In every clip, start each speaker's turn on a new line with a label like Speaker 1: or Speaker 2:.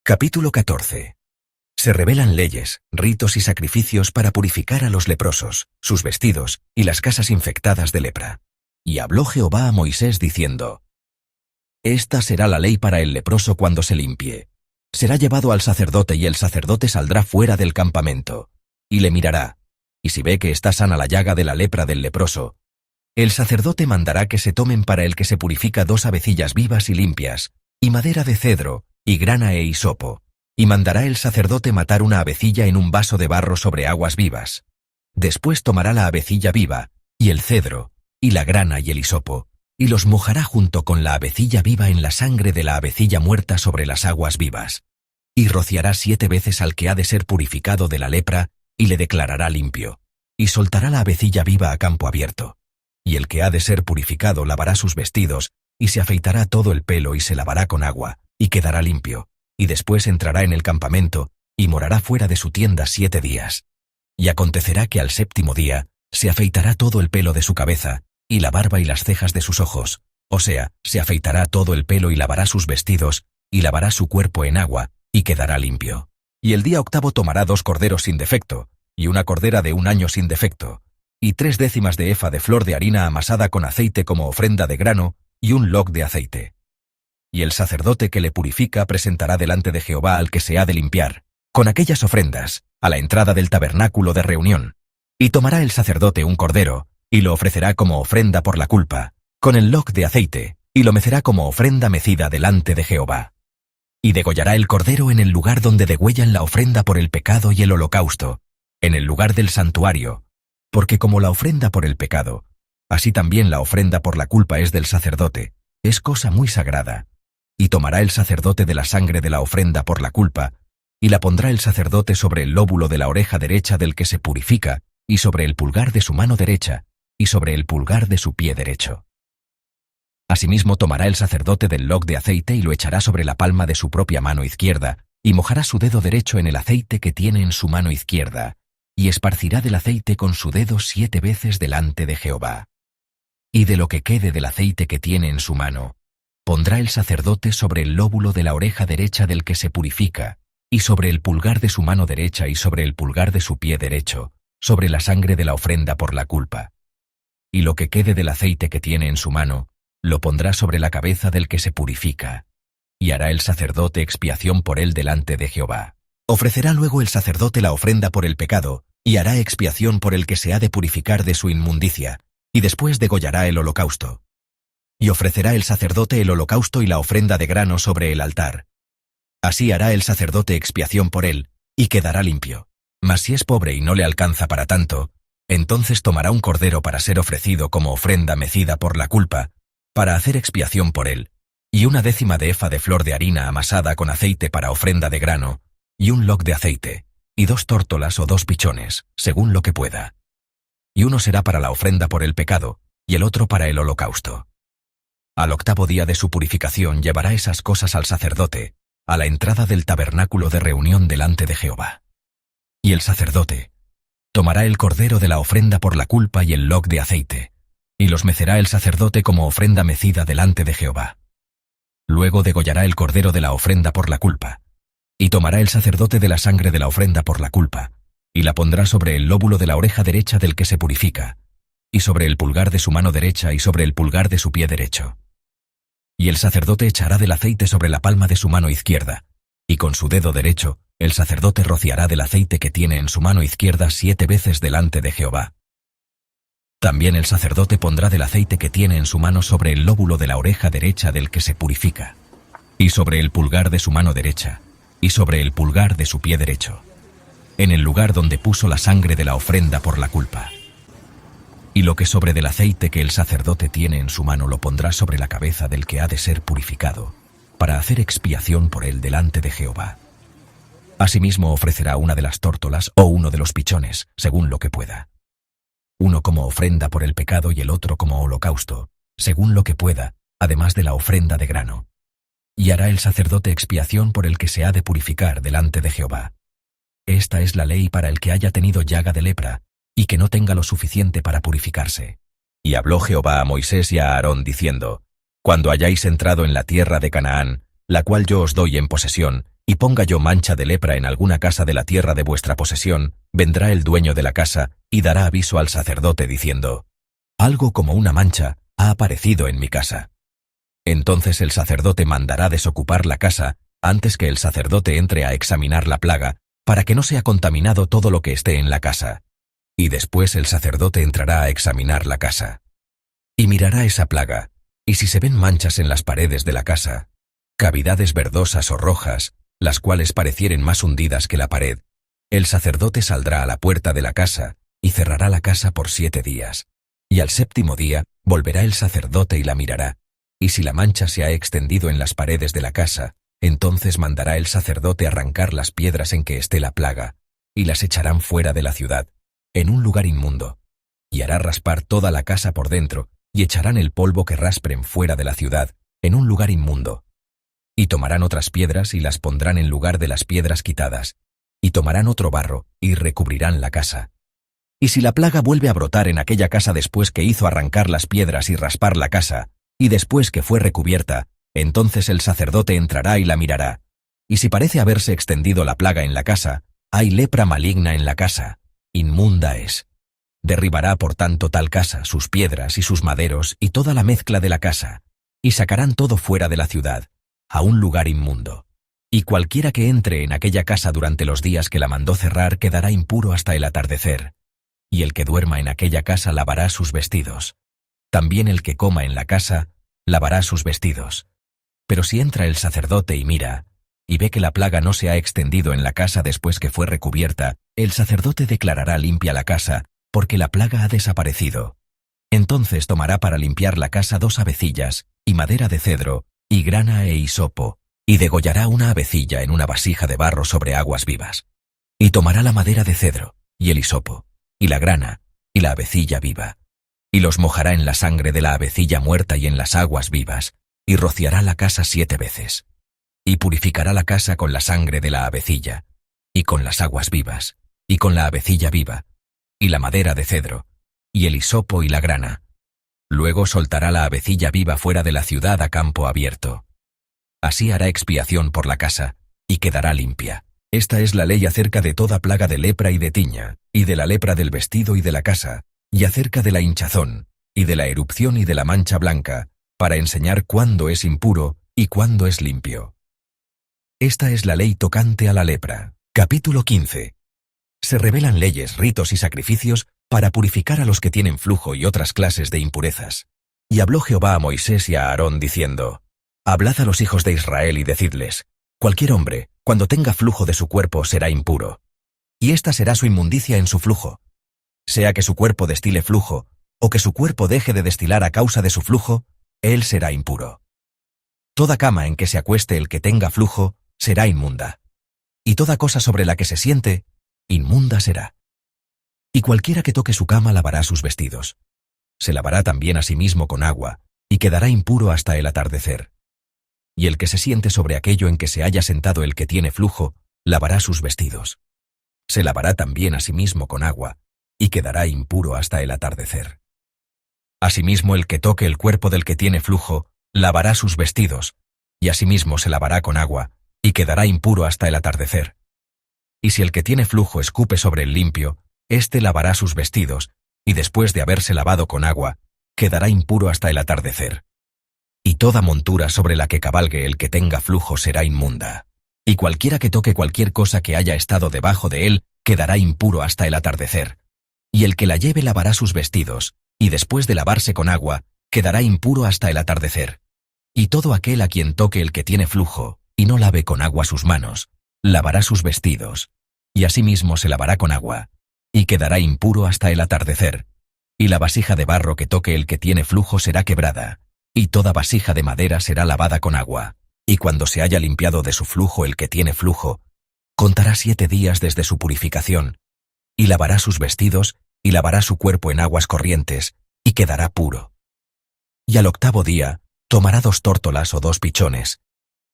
Speaker 1: Capítulo 14. Se revelan leyes, ritos y sacrificios para purificar a los leprosos, sus vestidos y las casas infectadas de lepra. Y habló Jehová a Moisés diciendo: Esta será la ley para el leproso cuando se limpie. Será llevado al sacerdote y el sacerdote saldrá fuera del campamento, y le mirará, y si ve que está sana la llaga de la lepra del leproso, el sacerdote mandará que se tomen para el que se purifica 2 avecillas vivas y limpias, y madera de cedro, y grana e hisopo, y mandará el sacerdote matar una avecilla en un vaso de barro sobre aguas vivas. Después tomará la avecilla viva, y el cedro, y la grana y el hisopo, y los mojará junto con la avecilla viva en la sangre de la avecilla muerta sobre las aguas vivas, y rociará 7 veces al que ha de ser purificado de la lepra, y le declarará limpio, y soltará la avecilla viva a campo abierto. Y el que ha de ser purificado lavará sus vestidos, y se afeitará todo el pelo y se lavará con agua, y quedará limpio, y después entrará en el campamento, y morará fuera de su tienda 7 días. Y acontecerá que al 7º día, se afeitará todo el pelo de su cabeza, y la barba y las cejas de sus ojos, o sea, se afeitará todo el pelo y lavará sus vestidos, y lavará su cuerpo en agua, y quedará limpio. Y el día 8º tomará 2 corderos sin defecto, y una cordera de 1 año sin defecto, y 3/10 de efa de flor de harina amasada con aceite como ofrenda de grano, y un log de aceite. Y el sacerdote que le purifica presentará delante de Jehová al que se ha de limpiar, con aquellas ofrendas, a la entrada del tabernáculo de reunión. Y tomará el sacerdote un cordero, y lo ofrecerá como ofrenda por la culpa, con el log de aceite, y lo mecerá como ofrenda mecida delante de Jehová. Y degollará el cordero en el lugar donde degüellan la ofrenda por el pecado y el holocausto, en el lugar del santuario, porque como la ofrenda por el pecado, así también la ofrenda por la culpa es del sacerdote, es cosa muy sagrada. Y tomará el sacerdote de la sangre de la ofrenda por la culpa, y la pondrá el sacerdote sobre el lóbulo de la oreja derecha del que se purifica, y sobre el pulgar de su mano derecha, y sobre el pulgar de su pie derecho. Asimismo tomará el sacerdote del log de aceite y lo echará sobre la palma de su propia mano izquierda, y mojará su dedo derecho en el aceite que tiene en su mano izquierda, y esparcirá del aceite con su dedo 7 veces delante de Jehová. Y de lo que quede del aceite que tiene en su mano, pondrá el sacerdote sobre el lóbulo de la oreja derecha del que se purifica, y sobre el pulgar de su mano derecha y sobre el pulgar de su pie derecho, sobre la sangre de la ofrenda por la culpa. Y lo que quede del aceite que tiene en su mano, lo pondrá sobre la cabeza del que se purifica, y hará el sacerdote expiación por él delante de Jehová. Ofrecerá luego el sacerdote la ofrenda por el pecado, y hará expiación por el que se ha de purificar de su inmundicia, y después degollará el holocausto. Y ofrecerá el sacerdote el holocausto y la ofrenda de grano sobre el altar. Así hará el sacerdote expiación por él, y quedará limpio. Mas si es pobre y no le alcanza para tanto, entonces tomará un cordero para ser ofrecido como ofrenda mecida por la culpa, para hacer expiación por él, y 1/10 de efa de flor de harina amasada con aceite para ofrenda de grano, y un log de aceite, y 2 tórtolas o 2 pichones, según lo que pueda. Y uno será para la ofrenda por el pecado, y el otro para el holocausto. Al 8º día de su purificación llevará esas cosas al sacerdote, a la entrada del tabernáculo de reunión delante de Jehová. Y el sacerdote tomará el cordero de la ofrenda por la culpa y el log de aceite, y los mecerá el sacerdote como ofrenda mecida delante de Jehová. Luego degollará el cordero de la ofrenda por la culpa, y tomará el sacerdote de la sangre de la ofrenda por la culpa, y la pondrá sobre el lóbulo de la oreja derecha del que se purifica, y sobre el pulgar de su mano derecha y sobre el pulgar de su pie derecho. Y el sacerdote echará del aceite sobre la palma de su mano izquierda, y con su dedo derecho, el sacerdote rociará del aceite que tiene en su mano izquierda 7 veces delante de Jehová. También el sacerdote pondrá del aceite que tiene en su mano sobre el lóbulo de la oreja derecha del que se purifica, y sobre el pulgar de su mano derecha, y sobre el pulgar de su pie derecho, en el lugar donde puso la sangre de la ofrenda por la culpa. Y lo que sobre del aceite que el sacerdote tiene en su mano lo pondrá sobre la cabeza del que ha de ser purificado, para hacer expiación por él delante de Jehová. Asimismo ofrecerá una de las tórtolas o uno de los pichones, según lo que pueda. Uno como ofrenda por el pecado y el otro como holocausto, según lo que pueda, además de la ofrenda de grano. Y hará el sacerdote expiación por el que se ha de purificar delante de Jehová. Esta es la ley para el que haya tenido llaga de lepra, y que no tenga lo suficiente para purificarse. Y habló Jehová a Moisés y a Aarón diciendo: Cuando hayáis entrado en la tierra de Canaán, la cual yo os doy en posesión, y ponga yo mancha de lepra en alguna casa de la tierra de vuestra posesión, vendrá el dueño de la casa, y dará aviso al sacerdote diciendo: algo como una mancha ha aparecido en mi casa. Entonces el sacerdote mandará desocupar la casa, antes que el sacerdote entre a examinar la plaga, para que no sea contaminado todo lo que esté en la casa. Y después el sacerdote entrará a examinar la casa. Y mirará esa plaga, y si se ven manchas en las paredes de la casa, cavidades verdosas o rojas, las cuales parecieren más hundidas que la pared, el sacerdote saldrá a la puerta de la casa, y cerrará la casa por 7 días. Y al 7º día, volverá el sacerdote y la mirará, y si la mancha se ha extendido en las paredes de la casa, entonces mandará el sacerdote arrancar las piedras en que esté la plaga, y las echarán fuera de la ciudad, en un lugar inmundo, y hará raspar toda la casa por dentro, y echarán el polvo que raspren fuera de la ciudad, en un lugar inmundo. Y tomarán otras piedras y las pondrán en lugar de las piedras quitadas, y tomarán otro barro, y recubrirán la casa. Y si la plaga vuelve a brotar en aquella casa después que hizo arrancar las piedras y raspar la casa, y después que fue recubierta, entonces el sacerdote entrará y la mirará. Y si parece haberse extendido la plaga en la casa, hay lepra maligna en la casa, inmunda es. Derribará por tanto tal casa, sus piedras y sus maderos y toda la mezcla de la casa, y sacarán todo fuera de la ciudad, a un lugar inmundo. Y cualquiera que entre en aquella casa durante los días que la mandó cerrar quedará impuro hasta el atardecer. Y el que duerma en aquella casa lavará sus vestidos. También el que coma en la casa lavará sus vestidos. Pero si entra el sacerdote y mira, y ve que la plaga no se ha extendido en la casa después que fue recubierta, el sacerdote declarará limpia la casa, porque la plaga ha desaparecido. Entonces tomará para limpiar la casa 2 avecillas, y madera de cedro, y grana e hisopo, y degollará una avecilla en una vasija de barro sobre aguas vivas. Y tomará la madera de cedro, y el hisopo, y la grana, y la avecilla viva, y los mojará en la sangre de la avecilla muerta y en las aguas vivas, y rociará la casa 7 veces. Y purificará la casa con la sangre de la avecilla, y con las aguas vivas, y con la avecilla viva, y la madera de cedro, y el hisopo y la grana. Luego soltará la avecilla viva fuera de la ciudad a campo abierto. Así hará expiación por la casa, y quedará limpia. Esta es la ley acerca de toda plaga de lepra y de tiña, y de la lepra del vestido y de la casa, y acerca de la hinchazón, y de la erupción y de la mancha blanca, para enseñar cuándo es impuro y cuándo es limpio. Esta es la ley tocante a la lepra. Capítulo 15. Se revelan leyes, ritos y sacrificios para purificar a los que tienen flujo y otras clases de impurezas. Y habló Jehová a Moisés y a Aarón diciendo: hablad a los hijos de Israel y decidles: cualquier hombre, cuando tenga flujo de su cuerpo, será impuro. Y esta será su inmundicia en su flujo. Sea que su cuerpo destile flujo, o que su cuerpo deje de destilar a causa de su flujo, él será impuro. Toda cama en que se acueste el que tenga flujo, será inmunda. Y toda cosa sobre la que se siente, inmunda será. Y cualquiera que toque su cama lavará sus vestidos. Se lavará también a sí mismo con agua, y quedará impuro hasta el atardecer. Y el que se siente sobre aquello en que se haya sentado el que tiene flujo, lavará sus vestidos. Se lavará también a sí mismo con agua, y quedará impuro hasta el atardecer. Asimismo el que toque el cuerpo del que tiene flujo, lavará sus vestidos, y asimismo se lavará con agua, y quedará impuro hasta el atardecer. Y si el que tiene flujo escupe sobre el limpio, éste lavará sus vestidos, y después de haberse lavado con agua, quedará impuro hasta el atardecer. Y toda montura sobre la que cabalgue el que tenga flujo será inmunda. Y cualquiera que toque cualquier cosa que haya estado debajo de él, quedará impuro hasta el atardecer. Y el que la lleve lavará sus vestidos, y después de lavarse con agua, quedará impuro hasta el atardecer. Y todo aquel a quien toque el que tiene flujo, y no lave con agua sus manos, lavará sus vestidos, y asimismo se lavará con agua, y quedará impuro hasta el atardecer. Y la vasija de barro que toque el que tiene flujo será quebrada, y toda vasija de madera será lavada con agua, y cuando se haya limpiado de su flujo el que tiene flujo, contará 7 días desde su purificación, y lavará sus vestidos, y lavará su cuerpo en aguas corrientes, y quedará puro. Y al 8º día, tomará 2 tórtolas o 2 pichones,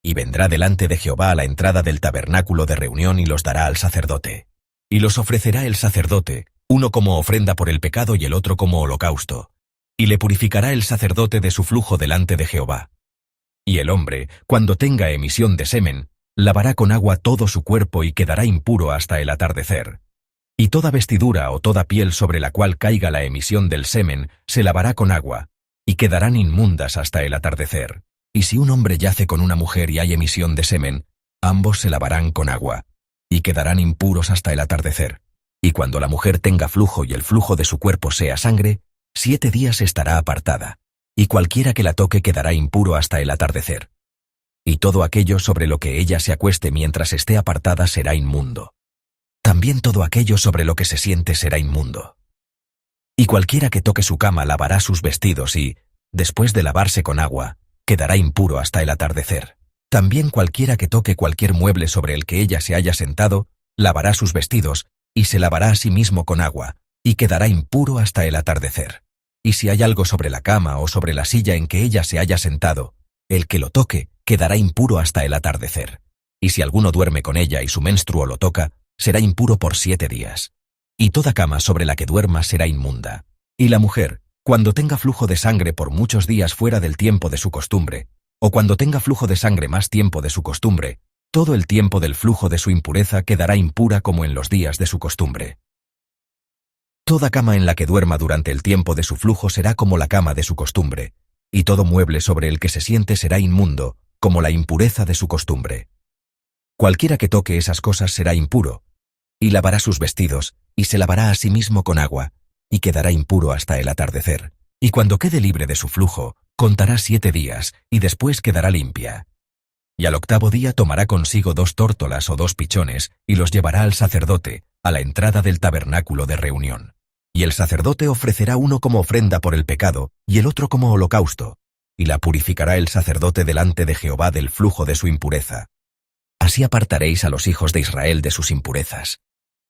Speaker 1: y vendrá delante de Jehová a la entrada del tabernáculo de reunión y los dará al sacerdote. Y los ofrecerá el sacerdote, uno como ofrenda por el pecado y el otro como holocausto, y le purificará el sacerdote de su flujo delante de Jehová. Y el hombre, cuando tenga emisión de semen, lavará con agua todo su cuerpo y quedará impuro hasta el atardecer. Y toda vestidura o toda piel sobre la cual caiga la emisión del semen se lavará con agua, y quedarán inmundas hasta el atardecer. Y si un hombre yace con una mujer y hay emisión de semen, ambos se lavarán con agua, y quedarán impuros hasta el atardecer. Y cuando la mujer tenga flujo y el flujo de su cuerpo sea sangre, 7 días estará apartada, y cualquiera que la toque quedará impuro hasta el atardecer. Y todo aquello sobre lo que ella se acueste mientras esté apartada será inmundo. También todo aquello sobre lo que se siente será inmundo. Y cualquiera que toque su cama lavará sus vestidos y, después de lavarse con agua, quedará impuro hasta el atardecer. También cualquiera que toque cualquier mueble sobre el que ella se haya sentado, lavará sus vestidos y se lavará a sí mismo con agua, y quedará impuro hasta el atardecer. Y si hay algo sobre la cama o sobre la silla en que ella se haya sentado, el que lo toque quedará impuro hasta el atardecer. Y si alguno duerme con ella y su menstruo lo toca, será impuro por 7 días. Y toda cama sobre la que duerma será inmunda. Y la mujer, cuando tenga flujo de sangre por muchos días fuera del tiempo de su costumbre, o cuando tenga flujo de sangre más tiempo de su costumbre, todo el tiempo del flujo de su impureza quedará impura como en los días de su costumbre. Toda cama en la que duerma durante el tiempo de su flujo será como la cama de su costumbre, y todo mueble sobre el que se siente será inmundo, como la impureza de su costumbre. Cualquiera que toque esas cosas será impuro, y lavará sus vestidos, y se lavará a sí mismo con agua, y quedará impuro hasta el atardecer. Y cuando quede libre de su flujo, contará 7 días, y después quedará limpia. Y al 8º día tomará consigo 2 tórtolas o 2 pichones, y los llevará al sacerdote, a la entrada del tabernáculo de reunión. Y el sacerdote ofrecerá uno como ofrenda por el pecado, y el otro como holocausto, y la purificará el sacerdote delante de Jehová del flujo de su impureza. Así apartaréis a los hijos de Israel de sus impurezas,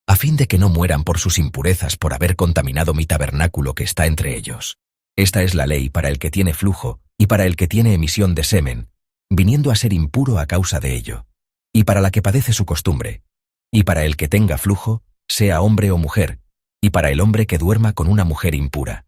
Speaker 1: a fin de que no mueran por sus impurezas por haber contaminado mi tabernáculo que está entre ellos. Esta es la ley para el que tiene flujo y para el que tiene emisión de semen, viniendo a ser impuro a causa de ello, y para la que padece su costumbre, y para el que tenga flujo, sea hombre o mujer, y para el hombre que duerma con una mujer impura.